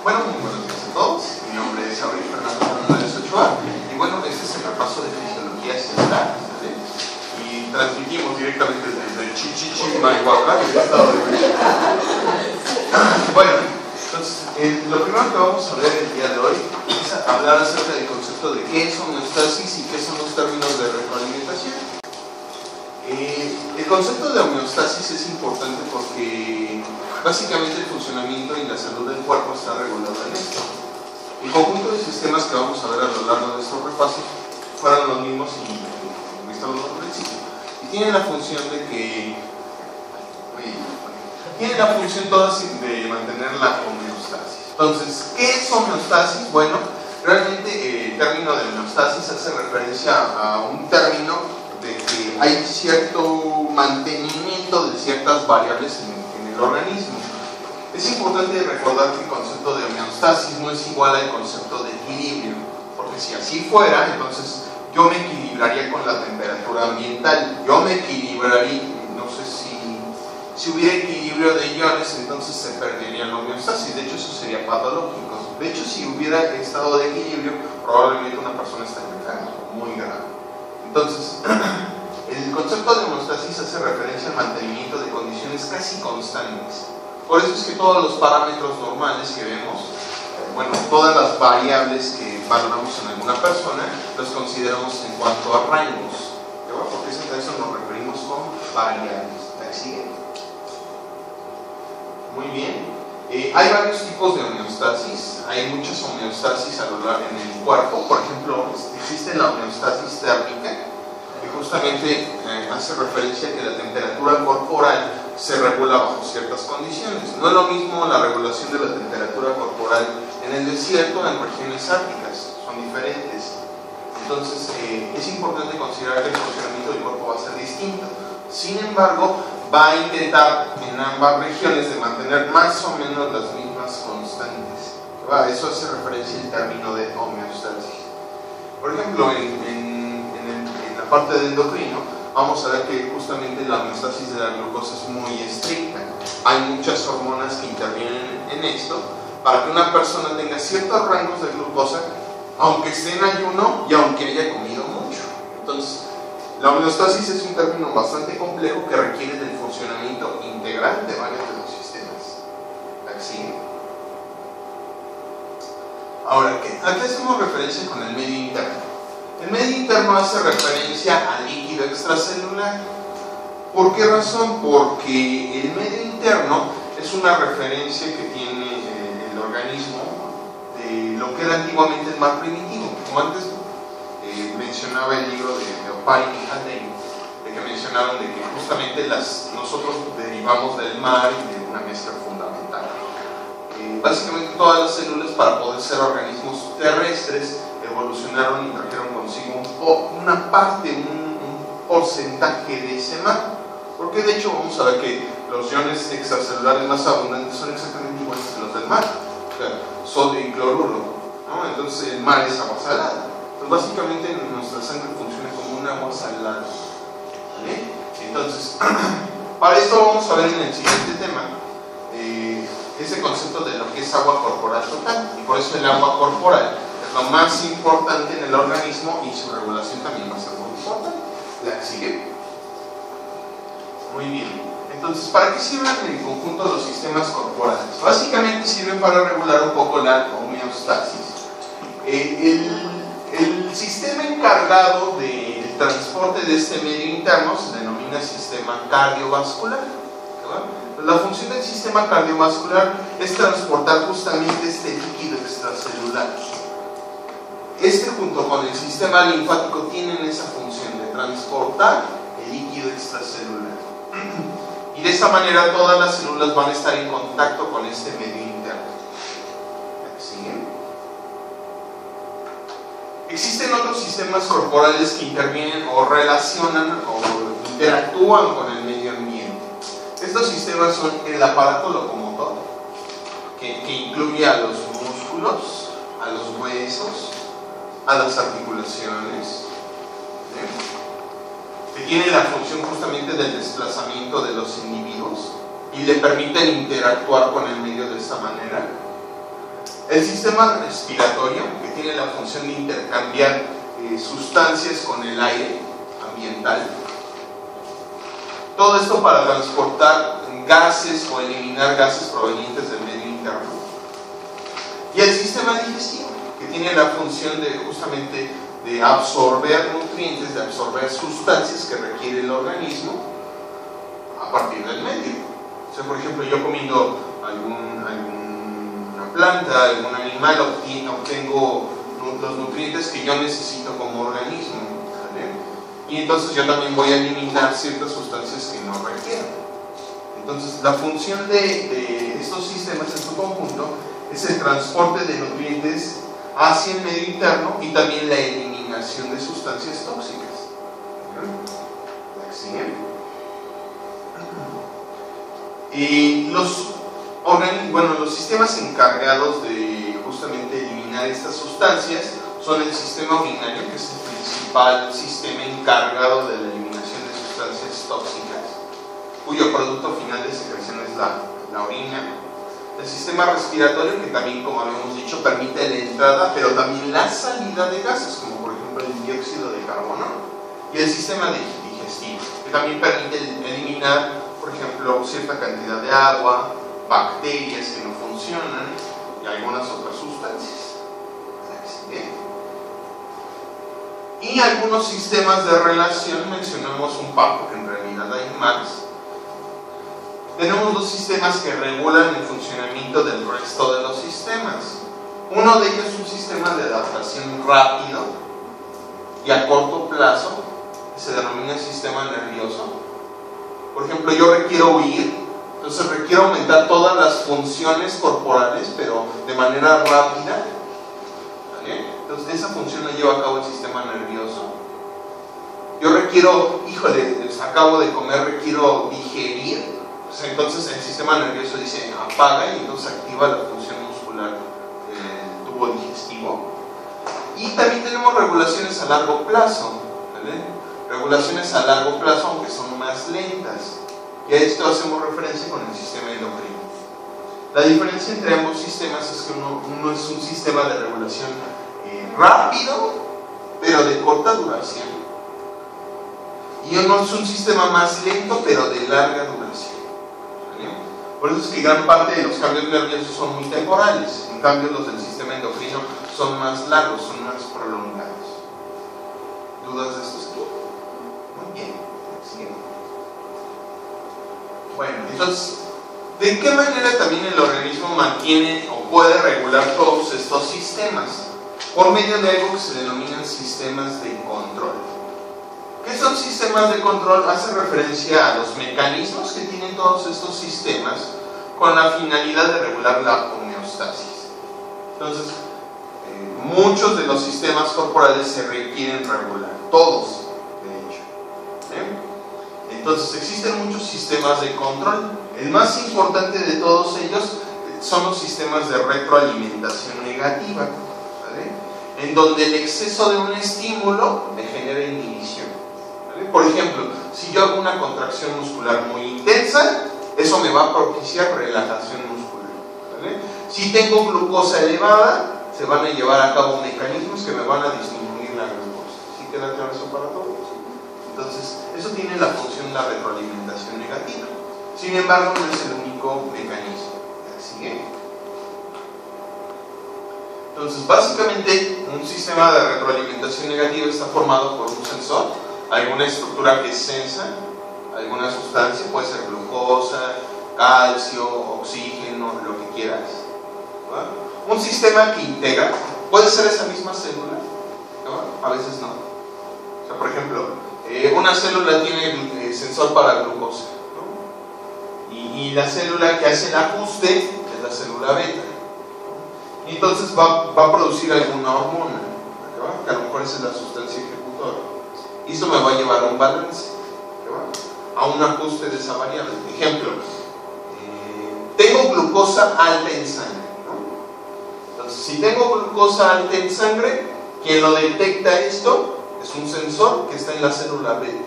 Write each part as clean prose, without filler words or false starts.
Bueno, muy buenos días a todos. Mi nombre es Abril Fernando Fernández Ochoa y bueno, este es el repaso de fisiología celular, ¿vale? Y transmitimos directamente desde Chichichimahuacán, el estado de México. Bueno, entonces, lo primero que vamos a ver el día de hoy es hablar acerca del concepto de qué es homeostasis y qué son los términos de retroalimentación. El concepto de homeostasis es importante porque básicamente el funcionamiento y la salud del cuerpo está regulado en esto. El conjunto de sistemas que vamos a ver a lo largo de estos repasos fueron los mismos y visto los al principio. Y tienen la función de que tienen la función todas de mantener la homeostasis. Entonces, ¿qué es homeostasis? Bueno, realmente el término de homeostasis hace referencia a un término de que hay cierto mantenimiento de ciertas variables en el organismo. Es importante recordar que el concepto de homeostasis no es igual al concepto de equilibrio, porque si así fuera, entonces yo me equilibraría con la temperatura ambiental, yo me equilibraría, no sé si hubiera equilibrio de iones, entonces se perdería la homeostasis. De hecho, eso sería patológico. De hecho, si hubiera estado de equilibrio, probablemente una persona estaría enferma, muy grave. Entonces, el concepto de homeostasis hace referencia al mantenimiento de condiciones casi constantes. Por eso es que todos los parámetros normales que vemos, bueno, todas las variables que valoramos en alguna persona, los consideramos en cuanto a rangos. Porque a eso nos referimos con variables. ¿La siguen? Muy bien. Hay varios tipos de homeostasis. Hay muchas homeostasis a lo largo en el cuerpo. Por ejemplo, existe la homeostasis térmica, que justamente hace referencia a que la temperatura corporal se regula bajo ciertas condiciones. No es lo mismo la regulación de la temperatura corporal en el desierto en regiones árticas, son diferentes. Entonces es importante considerar que el funcionamiento del cuerpo va a ser distinto. Sin embargo, va a intentar en ambas regiones de mantener más o menos las mismas constantes. Eso hace referencia al término de homeostasis. Por ejemplo, en la parte de endocrino, vamos a ver que justamente la homeostasis de la glucosa es muy estricta. Hay muchas hormonas que intervienen en esto para que una persona tenga ciertos rangos de glucosa, aunque esté en ayuno y aunque haya comido mucho. Entonces, la homeostasis es un término bastante complejo que requiere del funcionamiento integral de varios de los sistemas. ¿Sí? Ahora, ¿a qué hacemos referencia con el medio interno? El medio interno hace referencia al líquido extracelular. ¿Por qué razón? Porque el medio interno es una referencia que tiene el organismo de lo que era antiguamente el mar primitivo. Como antes mencionaba el libro de Oparin y Haldane, de que mencionaron de que justamente nosotros derivamos del mar y de una mezcla fundamental. Básicamente todas las células, para poder ser organismos terrestres, evolucionaron y trajeron consigo una parte, un porcentaje de ese mar. Porque de hecho vamos a ver que los iones extracelulares más abundantes son exactamente iguales que los del mar, o sea, sodio y cloruro, ¿no? Entonces el mar es agua salada. Pues básicamente nuestra sangre funciona como un agua salada, ¿vale? Entonces, para esto vamos a ver en el siguiente tema ese concepto de lo que es agua corporal total, y por eso el agua corporal es lo más importante en el organismo y su regulación también va a ser muy importante. ¿La sigue? Muy bien. Entonces, ¿para qué sirven en el conjunto los sistemas corporales? Básicamente sirven para regular un poco la homeostasis. El sistema encargado del transporte de este medio interno se denomina sistema cardiovascular. La función del sistema cardiovascular es transportar justamente este líquido extracelular. Este, junto con el sistema linfático, tienen esa función de transportar el líquido extracelular. Y de esa manera todas las células van a estar en contacto con este medio interno. ¿Siguen? Existen otros sistemas corporales que intervienen o relacionan o interactúan con el medio ambiente. Estos sistemas son el aparato locomotor, que incluye a los músculos, a los huesos, a las articulaciones, ¿sí? Que tiene la función justamente del desplazamiento de los individuos y le permiten interactuar con el medio de esta manera. El sistema respiratorio, que tiene la función de intercambiar sustancias con el aire ambiental. Todo esto para transportar gases o eliminar gases provenientes del medio interno. Y el sistema digestivo, que tiene la función de justamente de absorber nutrientes, de absorber sustancias que requiere el organismo a partir del medio. O sea, por ejemplo, yo comiendo alguna planta, algún animal, obtengo los nutrientes que yo necesito como organismo, ¿vale? Y entonces yo también voy a eliminar ciertas sustancias que no requiero. Entonces, la función de estos sistemas en su conjunto es el transporte de nutrientes hacia el medio interno y también la eliminación de sustancias tóxicas. Y los sistemas encargados de justamente eliminar estas sustancias son el sistema urinario, que es el principal sistema encargado de la eliminación de sustancias tóxicas, cuyo producto final de secreción es la orina. El sistema respiratorio, que también, como habíamos dicho, permite la entrada, pero también la salida de gases, como por ejemplo el dióxido de carbono. Y el sistema digestivo, que también permite eliminar, por ejemplo, cierta cantidad de agua, bacterias que no funcionan y algunas otras sustancias. Y algunos sistemas de relación, mencionamos un par porque en realidad hay más. Tenemos dos sistemas que regulan el funcionamiento del resto de los sistemas. Uno de ellos es un sistema de adaptación rápido y a corto plazo, que se denomina sistema nervioso. Por ejemplo, yo requiero huir, entonces requiero aumentar todas las funciones corporales, pero de manera rápida. ¿Vale? Entonces, esa función la lleva a cabo el sistema nervioso. Yo requiero, acabo de comer, requiero digerir. Entonces el sistema nervioso dice apaga y entonces activa la función muscular del tubo digestivo. Y también tenemos regulaciones a largo plazo, ¿vale? Regulaciones a largo plazo, aunque son más lentas, y a esto hacemos referencia con el sistema endocrino. La diferencia entre ambos sistemas es que uno es un sistema de regulación rápido pero de corta duración, y uno es un sistema más lento pero de larga duración. Por eso es que gran parte de los cambios nerviosos son muy temporales, en cambio los del sistema endocrino son más largos, son más prolongados. ¿Dudas de estos aquí? Muy bien, siguiente. Bueno, entonces, ¿de qué manera también el organismo mantiene o puede regular todos estos sistemas? Por medio de algo que se denominan sistemas de control. ¿Qué son sistemas de control? Hace referencia a los mecanismos que tienen todos estos sistemas con la finalidad de regular la homeostasis. Entonces, muchos de los sistemas corporales se requieren regular, todos, de hecho. Entonces, existen muchos sistemas de control. El más importante de todos ellos son los sistemas de retroalimentación negativa, ¿vale? En donde el exceso de un estímulo me genera inhibición. Por ejemplo, si yo hago una contracción muscular muy intensa, eso me va a propiciar relajación muscular, ¿vale? Si tengo glucosa elevada, se van a llevar a cabo mecanismos que me van a disminuir la glucosa. ¿Sí queda claro eso para todos? Entonces, eso tiene la función de la retroalimentación negativa. Sin embargo, no es el único mecanismo. ¿Sigue? Entonces, básicamente, un sistema de retroalimentación negativa está formado por un sensor, alguna estructura que sensa alguna sustancia, puede ser glucosa, calcio, oxígeno, lo que quieras, ¿verdad? Un sistema que integra, puede ser esa misma célula, ¿verdad? A veces no. O sea, por ejemplo, una célula tiene sensor para glucosa, ¿no? Y la célula que hace el ajuste es la célula beta, ¿no? Y entonces va a producir alguna hormona, ¿verdad? Que a lo mejor esa es la sustancia ejecutora. Y eso me va a llevar a un balance, a un ajuste de esa variable. Ejemplo, tengo glucosa alta en sangre, ¿no? Entonces, si tengo glucosa alta en sangre, quien lo detecta esto es un sensor que está en la célula beta.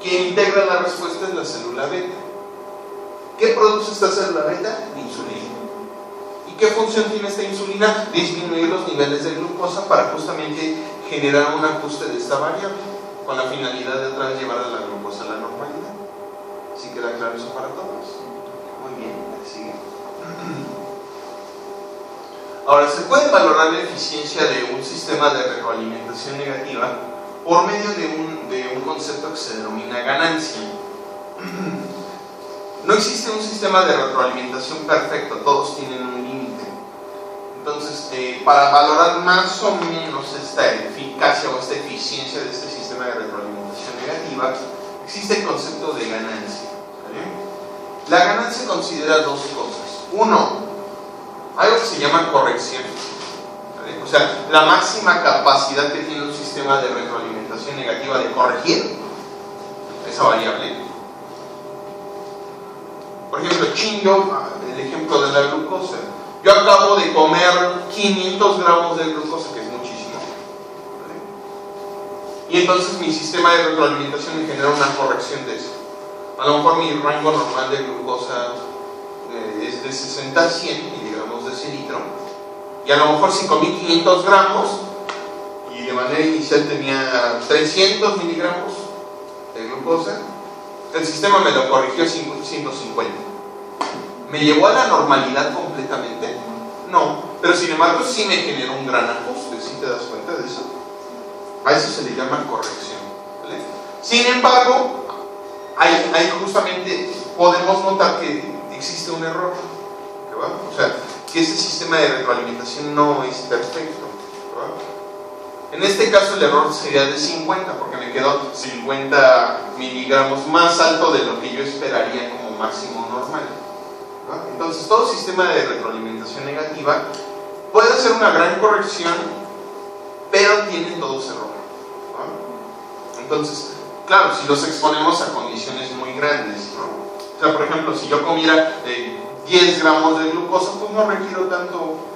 Quien integra la respuesta es la célula beta. ¿Qué produce esta célula beta? Insulina. ¿Y qué función tiene esta insulina? Disminuir los niveles de glucosa para justamente generar un ajuste de esta variable, con la finalidad de otra vez llevar a la glucosa a la normalidad. ¿Sí queda claro eso para todos? Muy bien, sigue. Ahora, se puede valorar la eficiencia de un sistema de retroalimentación negativa por medio de un concepto que se denomina ganancia. No existe un sistema de retroalimentación perfecto, todos tienen un límite. Entonces, para valorar más o menos esta eficacia o esta eficiencia de este sistema de retroalimentación negativa, existe el concepto de ganancia. ¿Vale? La ganancia considera dos cosas. Uno, algo que se llama corrección. ¿Vale? O sea, la máxima capacidad que tiene un sistema de retroalimentación negativa de corregir esa variable. Por ejemplo, el ejemplo de la glucosa. Yo acabo de comer 500 gramos de glucosa, que es muchísimo. ¿Vale? Y entonces mi sistema de retroalimentación me genera una corrección de eso. A lo mejor mi rango normal de glucosa es de 60 a 100 miligramos de cilitro. Y a lo mejor si comí 500 gramos y de manera inicial tenía 300 miligramos de glucosa, el sistema me lo corrigió a 150. ¿Me llevó a la normalidad completamente? No, pero sin embargo sí me generó un gran ajuste. ¿Sí te das cuenta de eso? A eso se le llama corrección. ¿Vale? Sin embargo, hay justamente, podemos notar que existe un error. ¿Verdad? O sea, que este sistema de retroalimentación no es perfecto. ¿Verdad? En este caso el error sería de 50, porque me quedó 50 miligramos más alto de lo que yo esperaría como máximo normal. ¿No? Entonces todo sistema de retroalimentación negativa puede hacer una gran corrección, pero tiene todos error. ¿No? Entonces, claro, si los exponemos a condiciones muy grandes, ¿no? O sea, por ejemplo, si yo comiera 10 gramos de glucosa, pues no requiero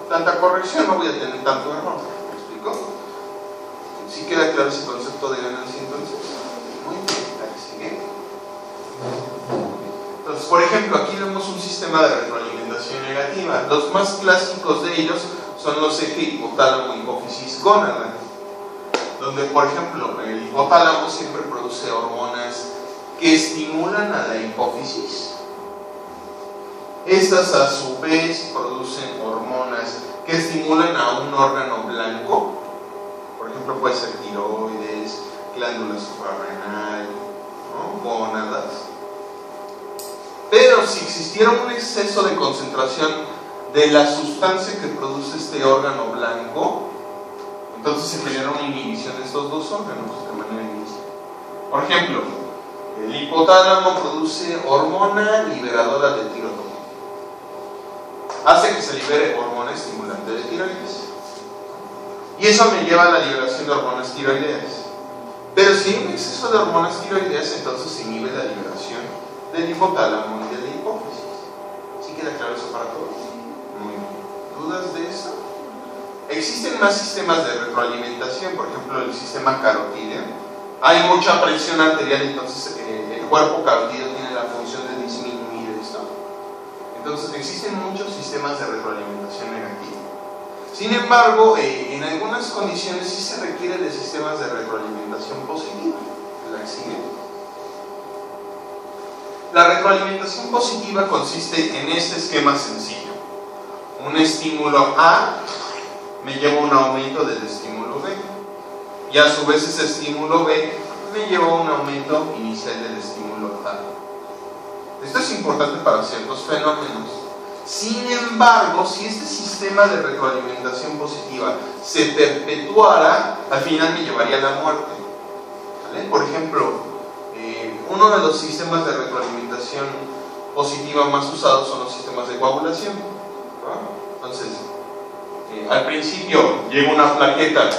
tanta corrección, no voy a tener tanto error. ¿Me explico? ¿Sí queda claro ese concepto de ganancia entonces? Muy bien, sigue. Entonces, por ejemplo, aquí vemos un sistema de retroalimentación negativa. Los más clásicos de ellos son los eje hipotálamo hipófisis gónada, donde, por ejemplo, el hipotálamo siempre produce hormonas que estimulan a la hipófisis. Estas a su vez producen hormonas que estimulan a un órgano blanco. Por ejemplo, puede ser tiroides, glándula suprarrenal, ¿no? Gónadas. Pero si existiera un exceso de concentración de la sustancia que produce este órgano blanco, entonces se genera una inhibición de estos dos órganos de manera inicial. Por ejemplo, el hipotálamo produce hormona liberadora de tiroides. Hace que se libere hormona estimulante de tiroides. Y eso me lleva a la liberación de hormonas tiroideas. Pero si hay un exceso de hormonas tiroideas, entonces se inhibe la liberación del hipotálamo y de la hipófisis. ¿Sí queda claro eso para todos? Muy bien. ¿Dudas de eso? Existen más sistemas de retroalimentación, por ejemplo el sistema carotídeo. Hay mucha presión arterial, entonces el cuerpo carotídeo tiene la función de disminuir esto. Entonces existen muchos sistemas de retroalimentación negativa. Sin embargo, en algunas condiciones sí se requiere de sistemas de retroalimentación positiva. ¿La sigue? La retroalimentación positiva consiste en este esquema sencillo. Un estímulo A me lleva a un aumento del estímulo B. Y a su vez ese estímulo B me lleva a un aumento inicial del estímulo A. Esto es importante para ciertos fenómenos. Sin embargo, si este sistema de retroalimentación positiva se perpetuara, al final me llevaría a la muerte. ¿Vale? Por ejemplo, uno de los sistemas de retroalimentación positiva más usados son los sistemas de coagulación. ¿No? Entonces, al principio llega una plaqueta,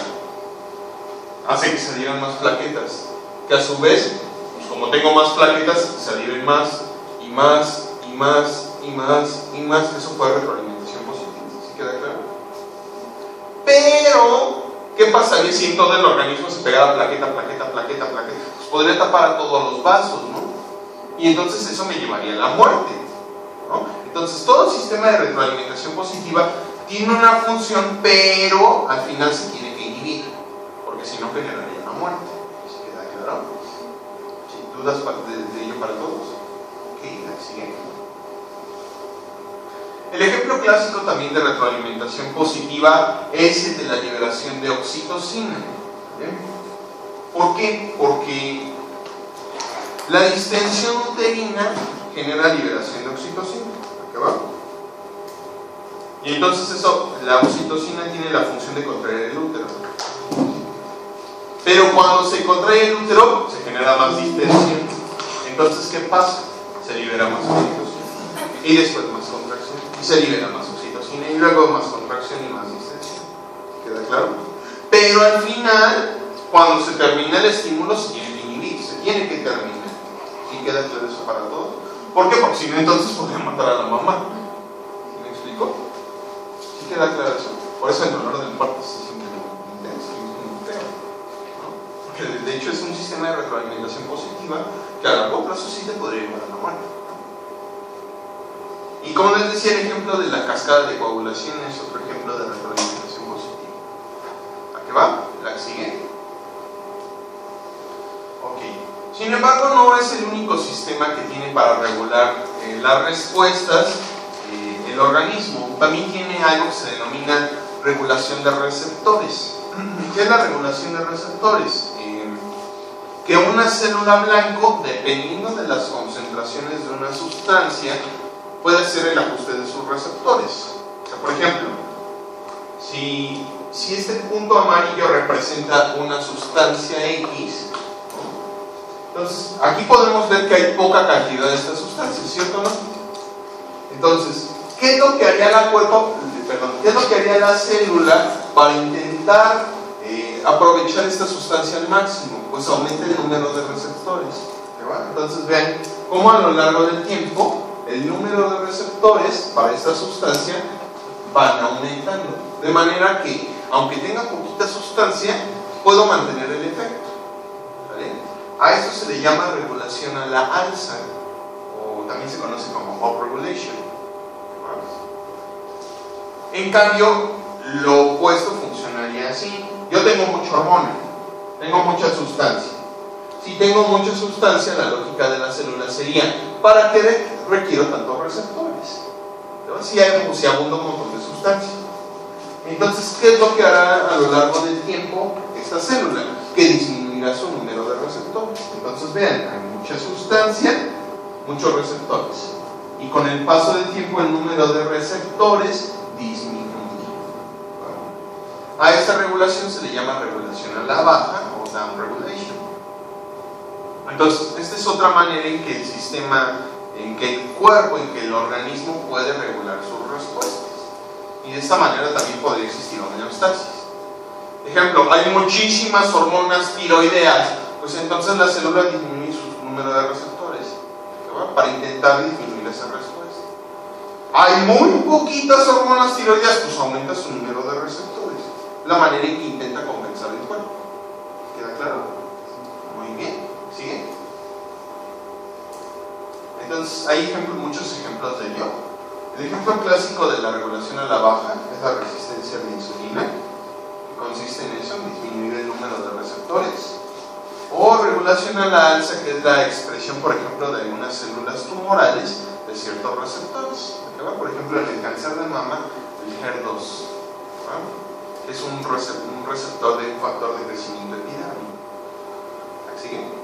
hace que se adhieren más plaquetas, que a su vez, pues como tengo más plaquetas, se adhieren más y más y más y más y más. Eso fue retroalimentación positiva. ¿Sí queda claro? Pero, ¿qué pasaría si en todo el organismo se pegara plaqueta? Pues podría tapar a todos los vasos, ¿no? Y entonces eso me llevaría a la muerte, ¿no? Entonces, todo sistema de retroalimentación positiva tiene una función, pero al final se tiene que inhibir, porque si no generaría una muerte. ¿Sí queda claro? ¿Sí? ¿Dudas de ello para todos? Ok, la siguiente. El ejemplo clásico también de retroalimentación positiva es el de la liberación de oxitocina. ¿Bien? ¿Por qué? Porque la distensión uterina genera liberación de oxitocina. ¿Qué va? Y entonces la oxitocina tiene la función de contraer el útero. Pero cuando se contrae el útero, se genera más distensión. Entonces, ¿qué pasa? Se libera más oxitocina. Y después más contracción. Y se libera más oxitocina. Y luego más contracción y más distensión. ¿Queda claro? Pero al final, cuando se termina el estímulo, se tiene que inhibir. Se tiene que terminar. ¿Sí queda claro eso para todos? ¿Por qué? Porque si no, entonces podría matar a la mamá. ¿Me explico? ¿Sí queda claro eso? Por eso el dolor del parto se siente intenso y muy feo, ¿no? Porque de hecho es un sistema de retroalimentación positiva que a largo plazo sí te podría llevar a la muerte, ¿no? Y como les decía, el ejemplo de la cascada de coagulación es otro ejemplo de retroalimentación positiva. ¿A qué va? La que sigue. Ok. Sin embargo, no es el único sistema que tiene para regular las respuestas el organismo. También tiene algo que se denomina regulación de receptores. ¿Qué es la regulación de receptores? Que una célula blanco, dependiendo de las concentraciones de una sustancia, puede hacer el ajuste de sus receptores. O sea, por ejemplo, si este punto amarillo representa una sustancia X, entonces, aquí podemos ver que hay poca cantidad de esta sustancia, ¿cierto o no? Entonces, ¿qué es lo que haría ¿qué es lo que haría la célula para intentar aprovechar esta sustancia al máximo? Pues aumenta el número de receptores. Entonces, vean cómo a lo largo del tiempo el número de receptores para esta sustancia van aumentando. De manera que, aunque tenga poquita sustancia, puedo mantener el efecto. ¿Vale? A esto se le llama regulación a la alza, o también se conoce como upregulation. En cambio, lo opuesto funcionaría así. Yo tengo mucha hormona, tengo mucha sustancia. Si tengo mucha sustancia, la lógica de la célula sería: ¿para qué requiero tantos receptores? Si abunda un montón de sustancia. Entonces, ¿qué es lo que hará a lo largo del tiempo esta célula? Que disminuirá su número de receptores. Entonces, vean, hay mucha sustancia, muchos receptores. Y con el paso del tiempo, el número de receptores disminuye. A esta regulación se le llama regulación a la baja o down regulation. Entonces, esta es otra manera en que el sistema, en que el cuerpo, en que el organismo puede regular sus respuestas. Y de esta manera también podría existir homeostasis. Ejemplo, hay muchísimas hormonas tiroideas, pues entonces la célula disminuye su número de receptores, ¿verdad? Para intentar disminuir esa respuesta. Hay muy poquitas hormonas tiroideas, pues aumenta su número de receptores. La manera en que intenta compensar el cuerpo. ¿Queda claro? Muy bien. ¿Sigue? Entonces, hay muchos ejemplos de ello. El ejemplo clásico de la regulación a la baja es la resistencia a la insulina, que consiste en eso, en disminuir el número de receptores. O regulación a la alza, que es la expresión, por ejemplo, de algunas células tumorales de ciertos receptores. Por ejemplo, en el cáncer de mama, el HER2, que es un receptor de un factor de crecimiento epidermal. ¿Sigue?